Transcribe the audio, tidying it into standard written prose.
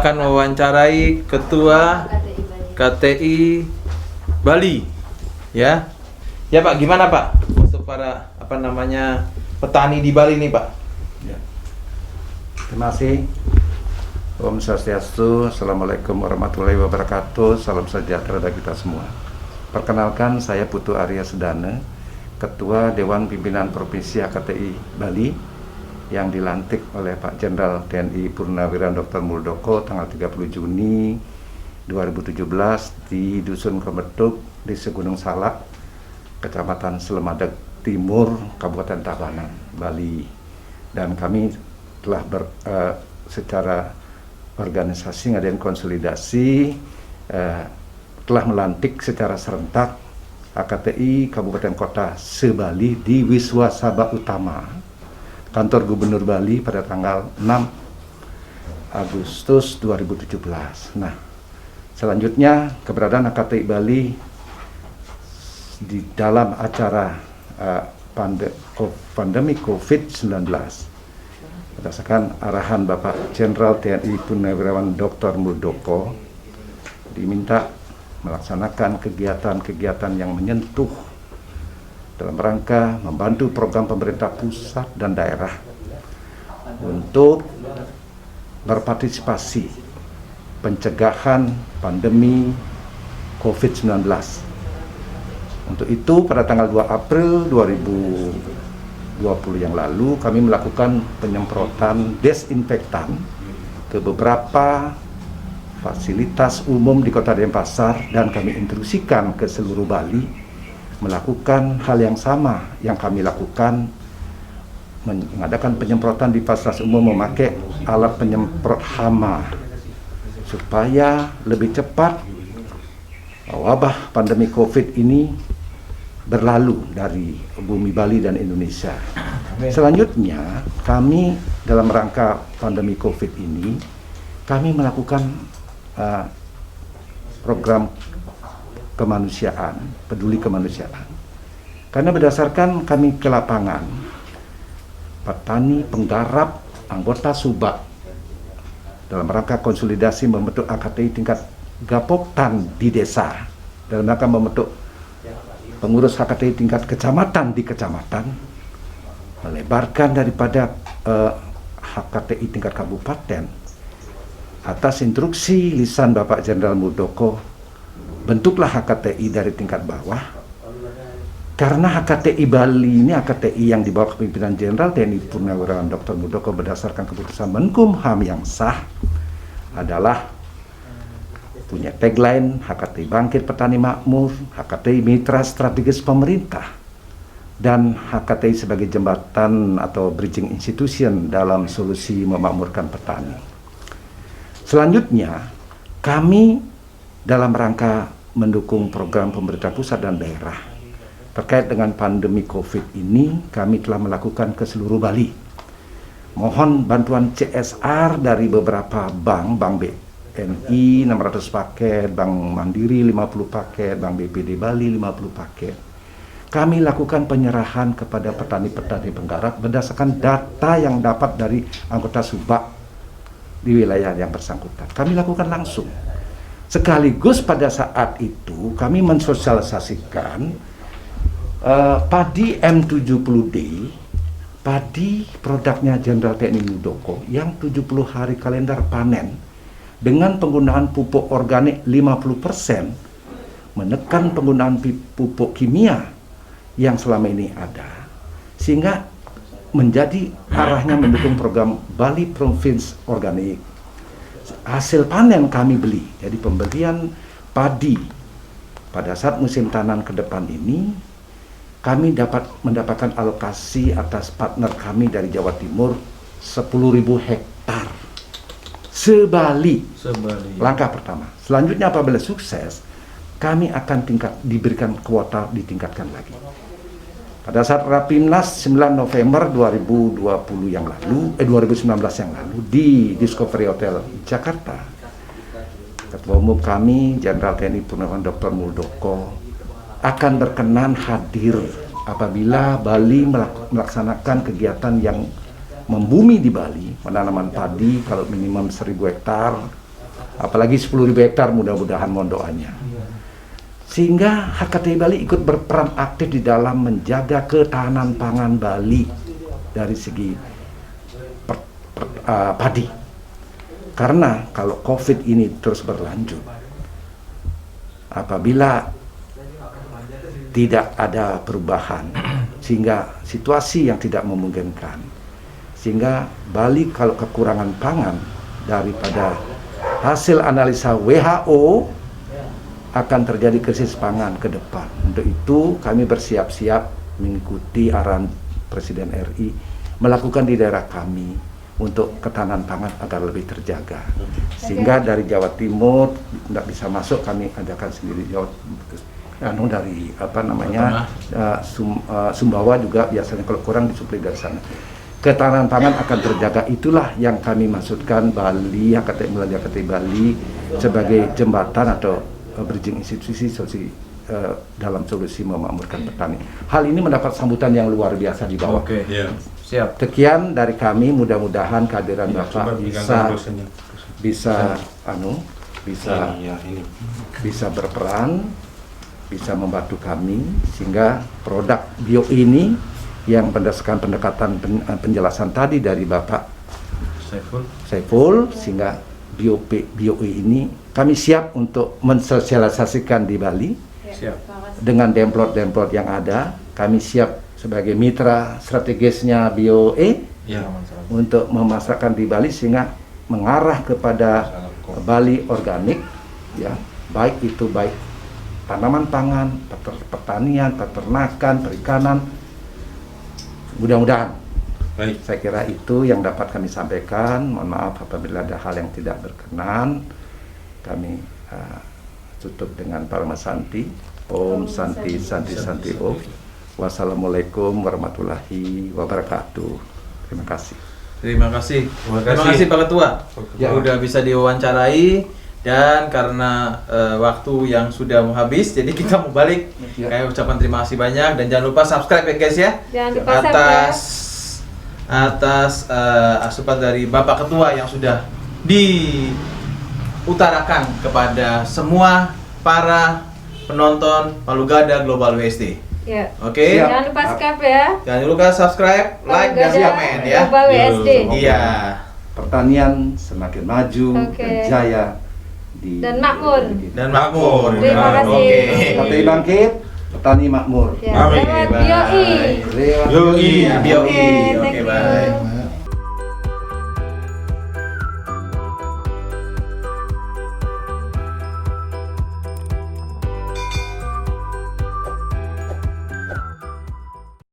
akan mewawancarai Ketua KTI Bali, ya. Ya Pak, gimana Pak untuk para petani di Bali nih Pak? Ya. Terima kasih. Om Swastiastu, Assalamualaikum warahmatullahi wabarakatuh. Salam sejahtera bagi kita semua. Perkenalkan, saya Putu Arya Sedana, Ketua Dewan Pimpinan Provinsi HKTI Bali yang dilantik oleh Pak Jenderal TNI Purnawirawan Dr. Muldoko tanggal 30 Juni 2017 di Dusun Kemetuk, Desa Gunung Salak, Kecamatan Selemadeg Timur, Kabupaten Tabanan, Bali. Dan kami telah secara organisasi ngadain konsolidasi, telah melantik secara serentak HKTI Kabupaten Kota se-Bali di Wiswa Sabha Utama, Kantor Gubernur Bali pada tanggal 6 Agustus 2017. Nah, selanjutnya keberadaan HKTI Bali di dalam acara pandemi COVID-19 berdasarkan arahan Bapak Jenderal TNI Purnawirawan Dr. Muldoko diminta melaksanakan kegiatan-kegiatan yang menyentuh dalam rangka membantu program pemerintah pusat dan daerah untuk berpartisipasi pencegahan pandemi COVID-19. Untuk itu pada tanggal 2 April 2020 yang lalu kami melakukan penyemprotan desinfektan ke beberapa fasilitas umum di Kota Denpasar dan kami instruksikan ke seluruh Bali melakukan hal yang sama yang kami lakukan, mengadakan penyemprotan di fasilitas umum memakai alat penyemprot hama supaya lebih cepat wabah pandemi COVID ini berlalu dari bumi Bali dan Indonesia. Selanjutnya, kami dalam rangka pandemi COVID ini, kami melakukan program kemanusiaan, peduli kemanusiaan. Karena berdasarkan kami ke lapangan, petani, penggarap, anggota Subak dalam rangka konsolidasi membentuk HKTI tingkat Gapoktan di desa, dalam rangka membentuk pengurus HKTI tingkat kecamatan di kecamatan, melebarkan daripada HKTI tingkat kabupaten atas instruksi lisan Bapak Jenderal Muldoko, bentuklah HKTI dari tingkat bawah. Karena HKTI Bali ini HKTI yang di bawah kepemimpinan Jenderal TNI Purnawirawan Dr. Muldoko berdasarkan keputusan Menkumham yang sah adalah punya tagline HKTI Bangkit Petani Makmur, HKTI Mitra Strategis Pemerintah, dan HKTI sebagai jembatan atau bridging institution dalam solusi memakmurkan petani. Selanjutnya, kami dalam rangka mendukung program pemerintah pusat dan daerah terkait dengan pandemi COVID ini, kami telah melakukan ke seluruh Bali. Mohon bantuan CSR dari beberapa bank BNI 600 paket, Bank Mandiri 50 paket, Bank BPD Bali 50 paket. Kami lakukan penyerahan kepada petani-petani penggarap berdasarkan data yang dapat dari anggota Subak di wilayah yang bersangkutan. Kami lakukan langsung. Sekaligus pada saat itu kami mensosialisasikan padi M70D, padi produknya Jenderal TNI Muldoko yang 70 hari kalender panen dengan penggunaan pupuk organik 50%, menekan penggunaan pupuk kimia yang selama ini ada, sehingga menjadi arahnya mendukung program Bali Province Organik. Hasil panen kami beli, jadi pembelian padi pada saat musim tanam ke depan ini, kami dapat mendapatkan alokasi atas partner kami dari Jawa Timur 10.000 hektar. Se-Bali. Langkah pertama. Selanjutnya apabila sukses, kami akan diberikan kuota ditingkatkan lagi. Pada saat Rapimnas 9 November 2020 yang lalu, 2019 yang lalu di Discovery Hotel Jakarta, Ketua Umum kami Jenderal TNI Purnawirawan Dr. Muldoko akan berkenan hadir apabila Bali melaksanakan kegiatan yang membumi di Bali, penanaman padi kalau minimum 1.000 hektar, apalagi 10.000 hektar mudah-mudahan mohon doanya. Sehingga HKTI Bali ikut berperan aktif di dalam menjaga ketahanan pangan Bali dari segi padi. Karena kalau COVID ini terus berlanjut, apabila tidak ada perubahan, sehingga situasi yang tidak memungkinkan, sehingga Bali kalau kekurangan pangan daripada hasil analisa WHO akan terjadi krisis pangan ke depan. Untuk itu kami bersiap-siap mengikuti arahan Presiden RI melakukan di daerah kami untuk ketahanan pangan agar lebih terjaga. Sehingga dari Jawa Timur tidak bisa masuk, kami adakan sendiri dari Sumbawa juga biasanya kalau kurang disuplai dari sana. Ketahanan pangan akan terjaga, itulah yang kami maksudkan Bali, melalui HKTI Bali sebagai jembatan atau bridging institusi dalam solusi memakmurkan petani. Hal ini mendapat sambutan yang luar biasa di bawah. Oke, siap. Sekian dari kami, mudah-mudahan kehadiran Bapak bisa berperan, bisa membantu kami sehingga produk bio ini yang berdasarkan pendekatan penjelasan tadi dari Bapak Saiful, sehingga bio ini kami siap untuk mensosialisasikan di Bali. Siap. Dengan demplot yang ada, kami siap sebagai mitra strategisnya BioE untuk memasarkan di Bali sehingga mengarah kepada Bali organik, ya, baik tanaman pangan, pertanian, peternakan, perikanan. Mudah-mudahan. Baik. Saya kira itu yang dapat kami sampaikan. Mohon maaf apabila ada hal yang tidak berkenan. Kami tutup dengan Parama Santi. Om Santi Santi Santi Om. Wassalamualaikum warahmatullahi wabarakatuh. Terima kasih. Terima kasih Pak Ketua. Ya, udah bisa diwawancarai, dan karena waktu yang sudah mau habis, jadi kita mau balik. Kayak ucapan terima kasih banyak, dan jangan lupa subscribe ya guys ya. Jangan lupa atas asupan dari Bapak Ketua yang sudah diutarakan kepada semua para penonton Palu Gada Global WSD. Ya. Oke. Jangan lupa subscribe ya. Jangan lupa subscribe, like, dan komen ya. Global WSD. Iya. Pertanian semakin maju dan jaya dan makmur. Terima kasih. HKTI bangkit, petani makmur. Ya, lewat BioE. BioE. Oke, bye.